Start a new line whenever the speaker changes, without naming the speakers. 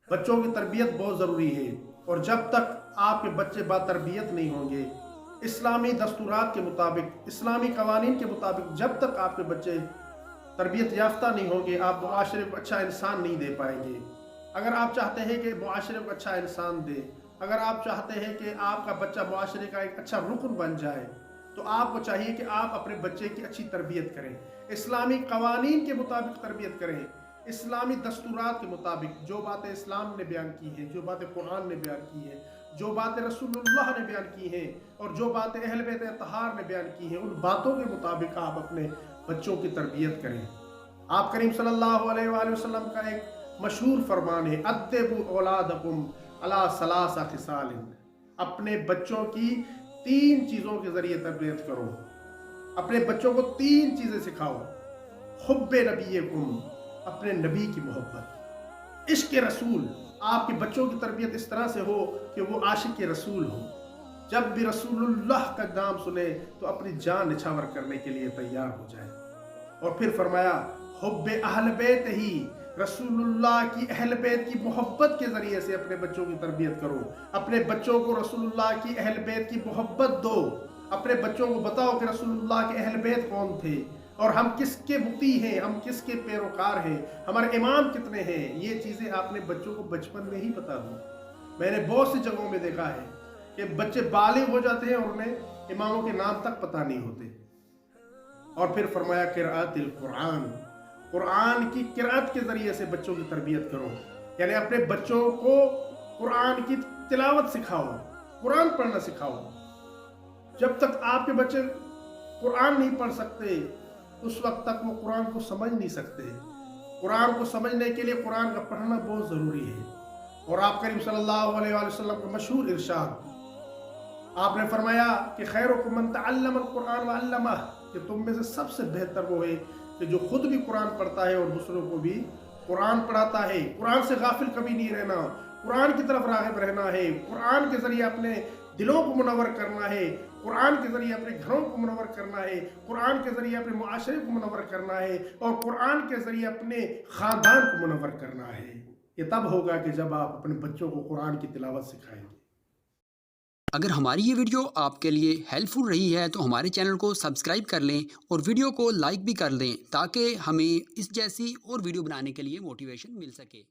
بچوں کی تربیت بہت ضروری ہے، اور جب تک آپ کے بچے با تربیت نہیں ہوں گے، اسلامی دستورات کے مطابق، اسلامی قوانین کے مطابق جب تک آپ کے بچے تربیت یافتہ نہیں ہوں گے، آپ معاشرے کو اچھا انسان نہیں دے پائیں گے۔ اگر آپ چاہتے ہیں کہ معاشرے کو اچھا انسان دے، اگر آپ چاہتے ہیں کہ آپ کا بچہ معاشرے کا ایک اچھا رکن بن جائے، تو آپ کو چاہیے کہ آپ اپنے بچے کی اچھی تربیت کریں، اسلامی قوانین کے مطابق تربیت کریں، اسلامی دستورات کے مطابق جو باتیں اسلام نے بیان کی ہیں، جو باتیں قرآن نے بیان کی ہیں، جو باتیں رسول اللہ نے بیان کی ہیں، اور جو باتیں اہل بیت اطہار نے بیان کی ہیں، ان باتوں کے مطابق آپ اپنے بچوں کی تربیت کریں۔ آپ کریم صلی اللہ علیہ وآلہ وسلم کا ایک مشہور فرمان ہے، ادبوا اولادکم علی ثلاث خصال، اپنے بچوں کی 3 چیزوں کے ذریعے تربیت کرو، اپنے بچوں کو 3 چیزیں سکھاؤ: حب نبیکم، اپنے نبی کی محبت، عشق رسول، آپ کے بچوں کی تربیت اس طرح سے ہو کہ وہ عاشق رسول ہو، جب بھی رسول اللہ کا نام سنے تو اپنی جان نچھاور کرنے کے لیے تیار ہو جائے۔ اور پھر فرمایا حب اہل بیت ہی، رسول اللہ کی اہل بیت کی محبت کے ذریعے سے اپنے بچوں کی تربیت کرو، اپنے بچوں کو رسول اللہ کی اہل بیت کی محبت دو، اپنے بچوں کو بتاؤ کہ رسول اللہ کے اہل بیت کون تھے، اور ہم کس کے مطیع ہیں، ہم کس کے پیروکار ہیں، ہمارے امام کتنے ہیں۔ یہ چیزیں آپ نے بچوں کو بچپن میں ہی بتا دو۔ میں نے بہت سی جگہوں میں دیکھا ہے کہ بچے بالغ ہو جاتے ہیں اور انہیں اماموں کے نام تک پتہ نہیں ہوتے۔ اور پھر فرمایا قراءت القرآن، قرآن کی قرأت کے ذریعے سے بچوں کی تربیت کرو، یعنی اپنے بچوں کو قرآن کی تلاوت سکھاؤ، قرآن پڑھنا سکھاؤ۔ جب تک آپ کے بچے قرآن نہیں پڑھ سکتے اس وقت تک وہ قرآن کو سمجھ نہیں سکتے۔ قرآن کو سمجھنے کے لیے قرآن کا پڑھنا بہت ضروری ہے۔ اور آپ کریم صلی اللہ علیہ وآلہ وسلم کا مشہور ارشاد، آپ نے فرمایا کہ خیرکم من تعلم القرآن وعلمہ، کہ تم میں سے سب سے بہتر وہ ہے کہ جو خود بھی قرآن پڑھتا ہے اور دوسروں کو بھی قرآن پڑھاتا ہے۔ قرآن سے غافل کبھی نہیں رہنا، قرآن کی طرف راغب رہنا ہے، قرآن کے ذریعے اپنے دلوں کو منور کرنا ہے، قرآن کے ذریعے اپنے گھروں کو منور کرنا ہے، قرآن کے ذریعے اپنے معاشرے کو منور کرنا ہے، اور قرآن کے ذریعے اپنے خاندان کو منور کرنا ہے۔ یہ تب ہوگا کہ جب آپ اپنے بچوں کو قرآن کی تلاوت سکھائیں گے۔
اگر ہماری یہ ویڈیو آپ کے لیے ہیلپ فل رہی ہے تو ہمارے چینل کو سبسکرائب کر لیں اور ویڈیو کو لائک بھی کر دیں تاکہ ہمیں اس جیسی اور ویڈیو بنانے کے لیے موٹیویشن مل سکے۔